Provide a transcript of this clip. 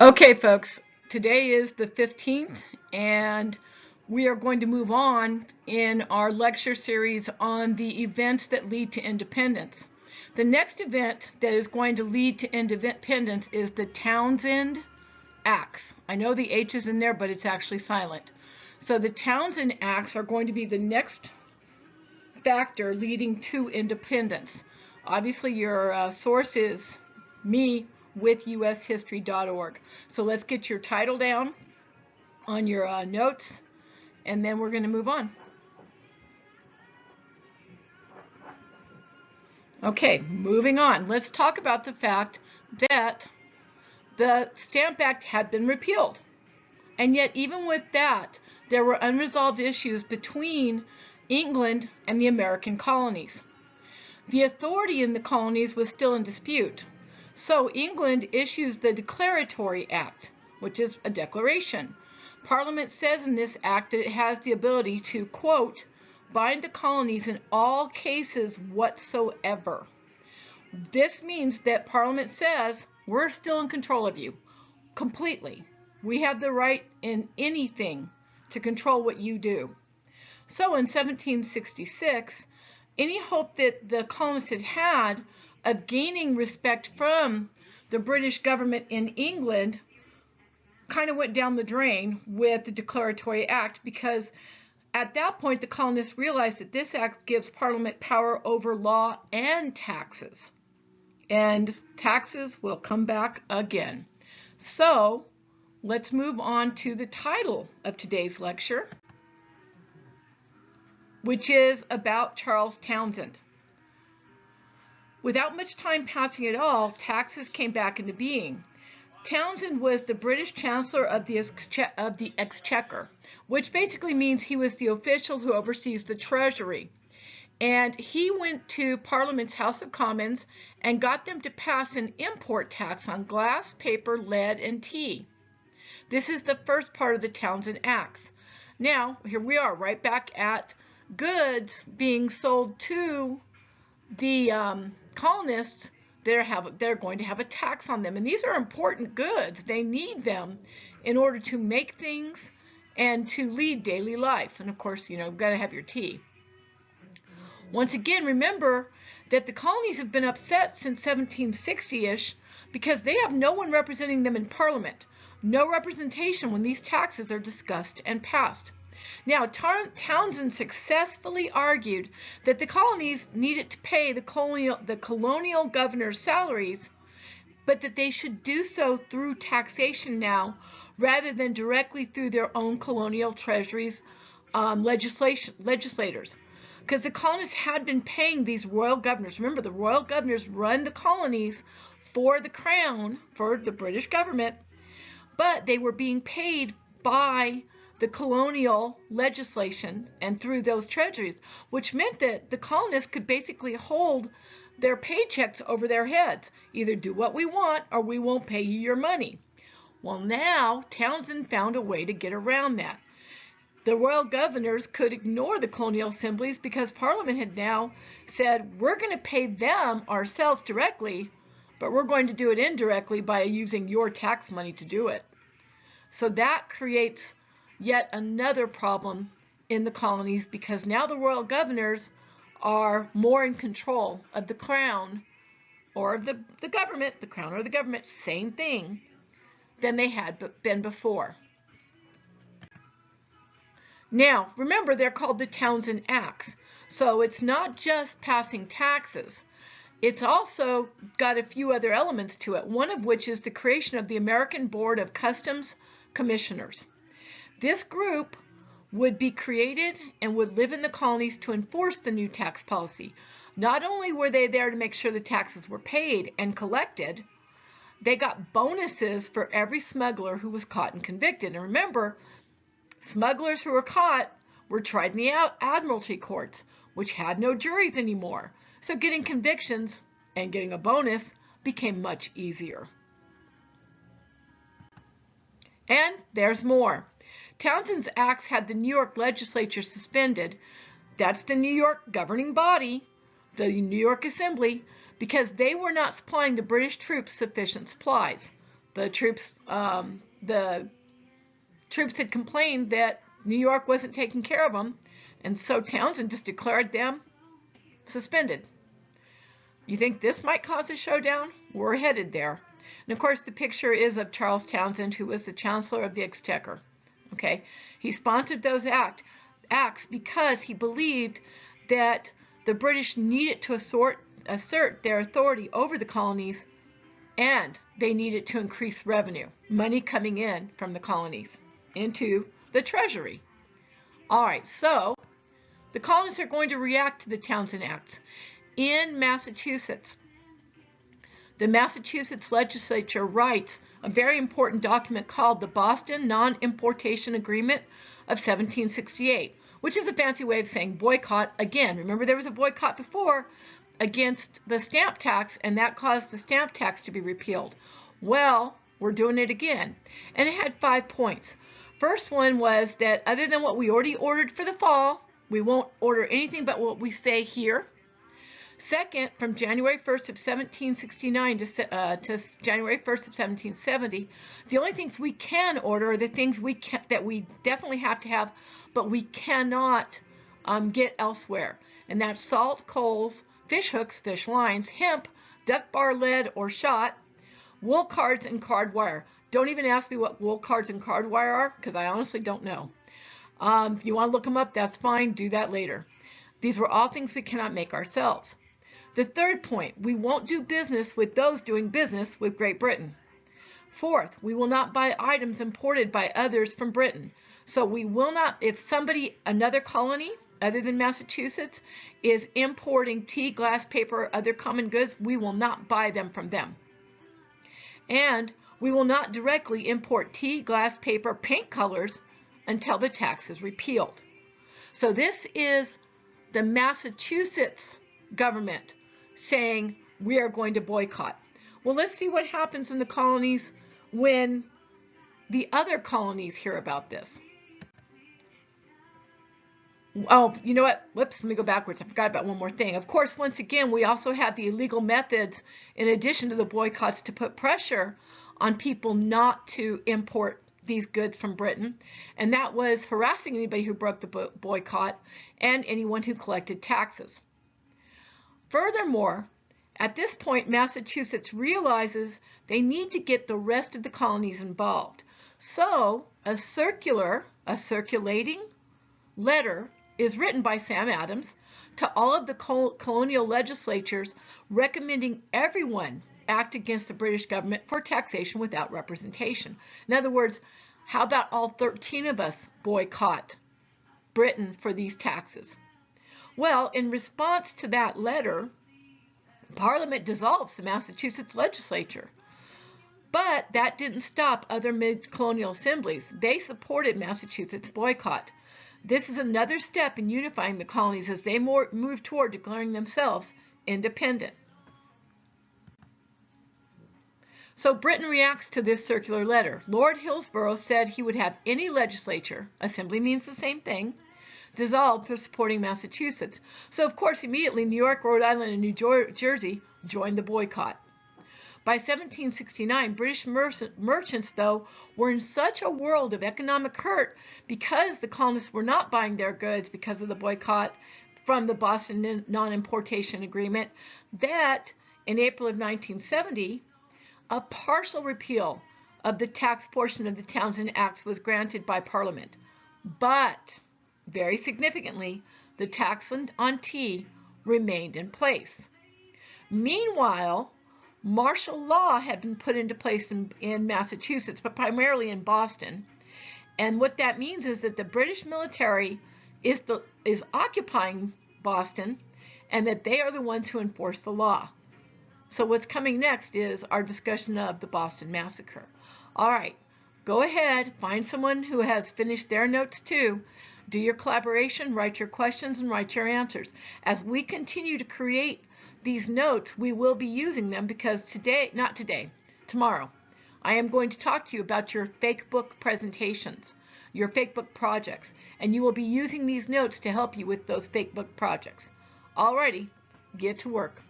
Okay, folks, today is the 15th, and we are going to move on in our lecture series on the events that lead to independence. The next event that is going to lead to independence is the Townshend Acts. I know the H is in there, but it's actually silent. So the Townshend Acts are going to be the next factor leading to independence. Obviously, your source is me with ushistory.org. So let's get your title down on your notes, and then we're going to move on. Okay, moving on. Let's talk about the fact that the Stamp Act had been repealed. And yet, even with that, there were unresolved issues between England and the American colonies. The authority in the colonies was still in dispute. So England issues the Declaratory Act, which is a declaration. Parliament says in this act that it has the ability to, quote, bind the colonies in all cases whatsoever. This means that Parliament says we're still in control of you completely. We have the right in anything to control what you do. So in 1766, any hope that the colonists had of gaining respect from the British government in England kind of went down the drain with the Declaratory Act, because at that point the colonists realized that this act gives Parliament power over law and taxes. And taxes will come back again. So let's move on to the title of today's lecture, which is about Charles Townshend. Without much time passing at all, taxes came back into being. Townshend was the British Chancellor of the Exchequer, which basically means he was the official who oversees the Treasury. And he went to Parliament's House of Commons and got them to pass an import tax on glass, paper, lead, and tea. This is the first part of the Townshend Acts. Now, here we are, right back at goods being sold to the colonists. They're going to have a tax on them, and these are important goods. They need them in order to make things and to lead daily life. And of course, you've got to have your tea. Once again, remember that the colonies have been upset since 1760-ish because they have no one representing them in Parliament. No representation when these taxes are discussed and passed. Now, Townshend successfully argued that the colonies needed to pay the colonial governors' salaries, but that they should do so through taxation now, rather than directly through their own colonial treasuries legislators. Because the colonists had been paying these royal governors. Remember, the royal governors run the colonies for the crown, for the British government, but they were being paid by the colonial legislation and through those treasuries, which meant that the colonists could basically hold their paychecks over their heads. Either do what we want or we won't pay you your money. Well, now Townshend found a way to get around that. The royal governors could ignore the colonial assemblies because Parliament had now said, we're going to pay them ourselves directly, but we're going to do it indirectly by using your tax money to do it. So that creates yet another problem in the colonies, because now the royal governors are more in control of the crown or the government, the crown or the government, same thing, than they had been before. Now, remember, they're called the Townshend Acts. So it's not just passing taxes. It's also got a few other elements to it, one of which is the creation of the American Board of Customs Commissioners. This group would be created and would live in the colonies to enforce the new tax policy. Not only were they there to make sure the taxes were paid and collected, they got bonuses for every smuggler who was caught and convicted. And remember, smugglers who were caught were tried in the Admiralty courts, which had no juries anymore. So getting convictions and getting a bonus became much easier. And there's more. Townshend's acts had the New York legislature suspended. That's the New York governing body, the New York Assembly, because they were not supplying the British troops sufficient supplies. The troops had complained that New York wasn't taking care of them, and so Townshend just declared them suspended. You think this might cause a showdown? We're headed there. And of course, the picture is of Charles Townshend, who was the Chancellor of the Exchequer. Okay, he sponsored those acts because he believed that the British needed to assert their authority over the colonies, and they needed to increase revenue, money coming in from the colonies into the treasury. All right, so the colonists are going to react to the Townshend Acts. In Massachusetts, the Massachusetts legislature writes a very important document called the Boston Non-Importation Agreement of 1768, which is a fancy way of saying boycott. Again, remember there was a boycott before against the stamp tax, and that caused the stamp tax to be repealed. Well, we're doing it again. And it had 5 points. First one was that other than what we already ordered for the fall, we won't order anything but what we say here. Second, from January 1st of 1769 to January 1st of 1770, the only things we can order are the things that we definitely have to have, but we cannot get elsewhere. And that's salt, coals, fish hooks, fish lines, hemp, duck bar lead or shot, wool cards, and card wire. Don't even ask me what wool cards and card wire are, because I honestly don't know. If you want to look them up, that's fine. Do that later. These were all things we cannot make ourselves. The third point, we won't do business with those doing business with Great Britain. Fourth, we will not buy items imported by others from Britain. So we will not, if somebody, another colony other than Massachusetts, is importing tea, glass, paper, or other common goods, we will not buy them from them. And we will not directly import tea, glass, paper, paint colors until the tax is repealed. So this is the Massachusetts government saying we are going to boycott. Well, let's see what happens in the colonies when the other colonies hear about this. Oh, you know what? Whoops, let me go backwards. I forgot about one more thing. Of course, once again, we also have the illegal methods in addition to the boycotts to put pressure on people not to import these goods from Britain, and that was harassing anybody who broke the boycott and anyone who collected taxes. Furthermore, at this point, Massachusetts realizes they need to get the rest of the colonies involved. So a circulating letter is written by Sam Adams to all of the colonial legislatures recommending everyone act against the British government for taxation without representation. In other words, how about all 13 of us boycott Britain for these taxes? Well, in response to that letter, Parliament dissolves the Massachusetts legislature. But that didn't stop other mid-colonial assemblies. They supported Massachusetts' boycott. This is another step in unifying the colonies as they move toward declaring themselves independent. So Britain reacts to this circular letter. Lord Hillsborough said he would have any legislature, assembly means the same thing, dissolved for supporting Massachusetts. So of course immediately New York, Rhode Island, and New Jersey joined the boycott. By 1769, British merchants, though, were in such a world of economic hurt because the colonists were not buying their goods because of the boycott from the Boston Non-Importation Agreement that in April of 1970, a partial repeal of the tax portion of the Townshend Acts was granted by Parliament. But, very significantly, the tax on tea remained in place. Meanwhile, martial law had been put into place in Massachusetts, but primarily in Boston. And what that means is that the British military is occupying Boston, and that they are the ones who enforce the law. So what's coming next is our discussion of the Boston Massacre. All right, go ahead, find someone who has finished their notes too. Do your collaboration, write your questions, and write your answers. As we continue to create these notes, we will be using them because tomorrow, I am going to talk to you about your fake book presentations, your fake book projects, and you will be using these notes to help you with those fake book projects. Alrighty, get to work.